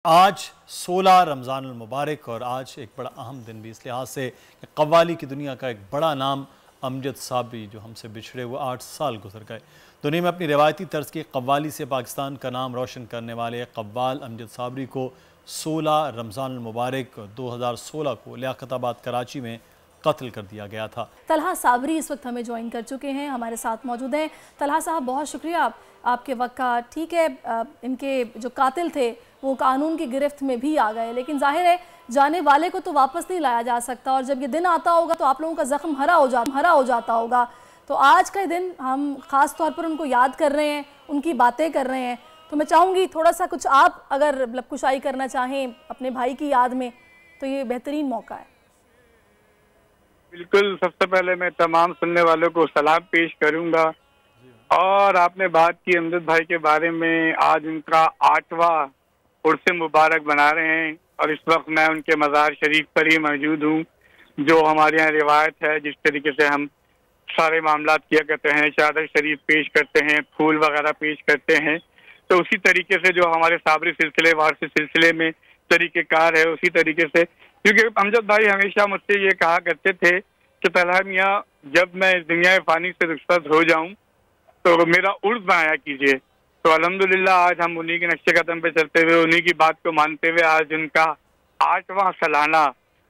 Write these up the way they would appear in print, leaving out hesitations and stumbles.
आज 16 रमज़ान मुबारक और आज एक बड़ा अहम दिन भी इस लिहाज से कि कव्वाली की दुनिया का एक बड़ा नाम अमजद साबरी जो हमसे बिछड़े हुए 8 साल गुजर गए। दुनिया में अपनी रवायती तर्ज की कव्वाली से पाकिस्तान का नाम रोशन करने वाले कव्वाल अमजद साबरी को 16 रमज़ान मुबारक 2016 को लियाकताबाद कराची में कत्ल कर दिया गया था। तलहा साबरी इस वक्त हमें ज्वाइन कर चुके हैं, हमारे साथ मौजूद हैं। तलहा साहब, बहुत शुक्रिया आपके वक्त का। ठीक है, इनके जो कातिल थे वो कानून की गिरफ्त में भी आ गए, लेकिन जाहिर है जाने वाले को तो वापस नहीं लाया जा सकता और जब ये दिन आता होगा तो आप लोगों का ज़ख्म हरा हो जाता होगा। तो आज का दिन हम ख़ास तौर पर उनको याद कर रहे हैं, उनकी बातें कर रहे हैं। तो मैं चाहूँगी थोड़ा सा कुछ आप अगर लबकुशाई करना चाहें अपने भाई की याद में तो ये बेहतरीन मौका है। बिल्कुल, सबसे पहले मैं तमाम सुनने वालों को सलाम पेश करूंगा। और आपने बात की अमजद भाई के बारे में, आज उनका 8वां उर्स मुबारक मना रहे हैं और इस वक्त मैं उनके मज़ार शरीफ पर ही मौजूद हूँ। जो हमारे यहाँ रिवायत है, जिस तरीके से हम सारे मामलात किया करते हैं, चादर शरीफ पेश करते हैं, फूल वगैरह पेश करते हैं, तो उसी तरीके से जो हमारे साबरी सिलसिले वारसी सिलसिले में तरीक़ेकार है, उसी तरीके से, क्योंकि अमजद भाई हमेशा मुझसे ये कहा करते थे कि तलहा मियाँ, जब मैं इस दुनिया फ़ानी से रुखसत हो जाऊँ तो मेरा उर्स बनाया कीजिए। तो अल्हम्दुलिल्लाह आज हम उन्हीं के नक्शे कदम पे चलते हुए, उन्हीं की बात को मानते हुए आज उनका 8वां सालाना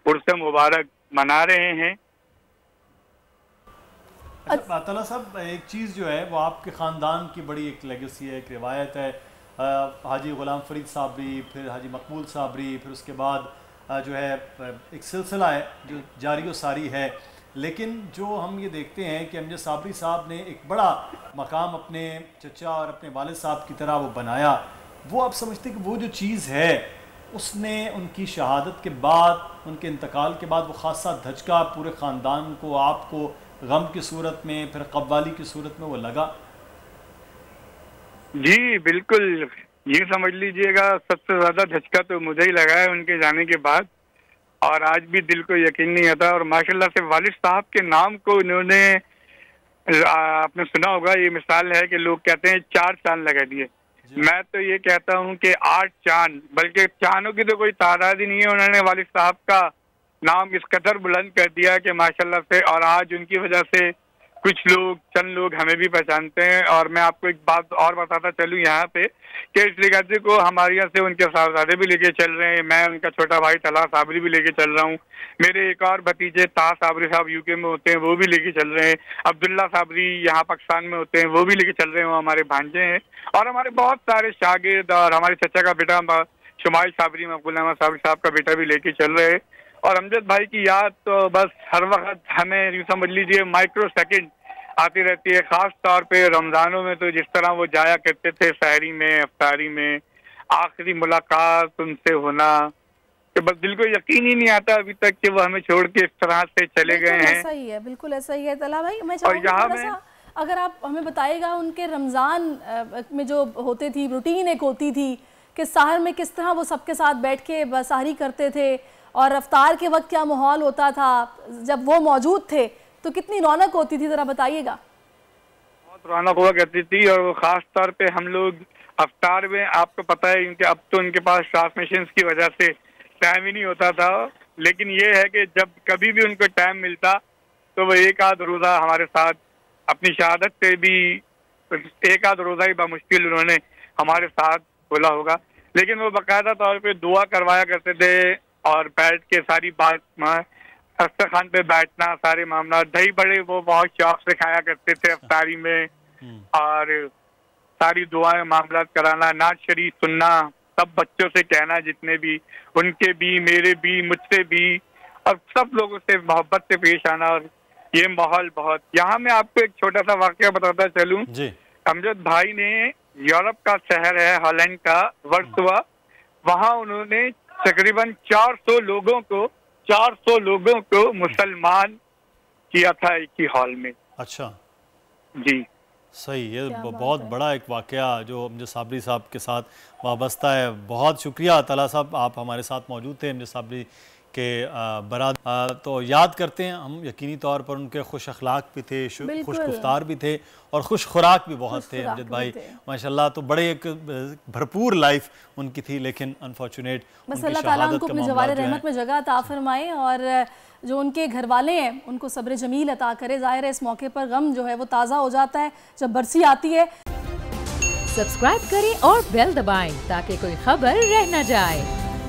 उर्स मुबारक मना रहे हैं। अच्छा तलहा साहब, एक चीज़ जो है वो आपके ख़ानदान की बड़ी एक लेगेसी है, एक रिवायत है। हाजी ग़ुलाम फ़रीद साबरी, फिर हाजी मकबूल साबरी, फिर उसके बाद जो है एक सिलसिला है जो जारी व सारी है। लेकिन जो हम ये देखते हैं कि अमजद साबरी साहब ने एक बड़ा मकाम अपने चचा और अपने वालिद साहब की तरह वो बनाया, वो आप समझते हैं कि वो जो चीज़ है उसने उनकी शहादत के बाद, उनके इंतकाल के बाद वो ख़ासा धचका पूरे ख़ानदान को, आपको गम की सूरत में, फिर कव्वाली की सूरत में वो लगा? जी बिल्कुल, ये समझ लीजिएगा सबसे ज़्यादा झटका तो मुझे ही लगा है उनके जाने के बाद। और आज भी दिल को यकीन नहीं आता। और माशाल्लाह से वालिद साहब के नाम को इन्होंने, आपने सुना होगा, ये मिसाल है कि लोग कहते हैं 4 चांद लगा दिए। मैं तो ये कहता हूँ कि 8 चांद, बल्कि चांदों की तो कोई तादाद ही नहीं है। उन्होंने वालिद साहब का नाम इस कदर बुलंद कर दिया कि माशाल्लाह से, और आज उनकी वजह से कुछ लोग, चंद लोग हमें भी पहचानते हैं। और मैं आपको एक बात और बताता चलूँ यहाँ पे कि इस लिगाजी को हमारे यहाँ से उनके साहबजादे भी लेके चल रहे हैं। मैं उनका छोटा भाई तलहा साबरी भी लेके चल रहा हूँ। मेरे एक और भतीजे ताह साबरी साहब यूके में होते हैं, वो भी लेके चल रहे हैं। अब्दुल्ला साबरी यहाँ पाकिस्तान में होते हैं, वो भी लेके चल रहे हैं, वो हमारे भांजे हैं। और हमारे बहुत सारे शागिर्द, और हमारे चचा का बेटा शुमाइल साबरी, मकबूल अहमद साबरी साहब का बेटा भी लेके चल रहे हैं। और अमजद भाई की याद तो बस हर वक्त हमें यूँ समझ लीजिए माइक्रो सेकंड आती रहती है। खास तौर पे रमज़ानों में तो जिस तरह वो जाया करते थे सहरी में, अफ्तारी में, आखिरी मुलाकात उनसे होना, कि बस दिल को यकीन ही नहीं आता अभी तक कि वो हमें छोड़ के इस तरह से चले गए हैं। ऐसा ही है, बिल्कुल ऐसा ही है। तलहा भाई, मैं चाहूँगी थोड़ा सा अगर आप हमें बताइएगा उनके रमज़ान में जो होते थी, रूटीन एक होती थी कि सहर में किस तरह वो सबके साथ बैठ के सहरी करते थे, और अफ्तार के वक्त क्या माहौल होता था, जब वो मौजूद थे तो कितनी रौनक होती थी, ज़रा बताइएगा। बहुत रौनक हुआ करती थी। और वो ख़ास तौर पे हम लोग अफ्तार में, आपको पता है कि अब तो उनके पास ट्रांसमिशन की वजह से टाइम ही नहीं होता था, लेकिन ये है कि जब कभी भी उनको टाइम मिलता तो वो एक आध रोज़ा हमारे साथ, अपनी शहादत से भी एक आध रोज़ा ही बामुश्किल उन्होंने हमारे साथ बोला होगा, लेकिन वो बाकायदा तौर पर दुआ करवाया करते थे। और बैठ के सारी बात, दस्तरखान पे बैठना, सारे मामला, दही बड़े वो बहुत शौक से खाया करते थे अफ्तारी में, और सारी दुआएं मामला कराना, नात शरीफ सुनना, सब बच्चों से कहना, जितने भी, उनके भी, मेरे भी, मुझसे भी, और सब लोगों से मोहब्बत से पेश आना। और ये माहौल बहुत, यहाँ मैं आपको एक छोटा सा वाकया बताता चलूँ। अमजद भाई ने यूरोप का शहर है हॉलैंड का वर्सोवा, वहाँ उन्होंने तकरीबन 400 लोगों को मुसलमान किया था एक ही हॉल में। अच्छा जी, सही, ये बहुत बड़ा एक वाकया जो अमजद साबरी साहब के साथ वाबस्ता है। बहुत शुक्रिया तलहा साहब, आप हमारे साथ मौजूद थे। अमजद साबरी के बरात तो याद करते हैं हम यकीनी तौर पर। उनके खुश अखलाक भी थे, खुश गुफ्तार भी थे और खुश खुराक भी बहुत थे अमजद भाई माशाल्लाह। तो बड़े एक भरपूर लाइफ उनकी थी, लेकिन अनफॉर्चुनेट बस अल्लाह ताला उनको अपनी जवार रहमत में जगह अता फरमाए और जो उनके घर वाले हैं उनको सब्र जमील अता करे। ज़ाहिर है इस मौके पर गम जो है वो ताज़ा हो जाता है जब बरसी आती है। सब्सक्राइब करें और बेल दबाएं ताकि कोई खबर रह न जाए।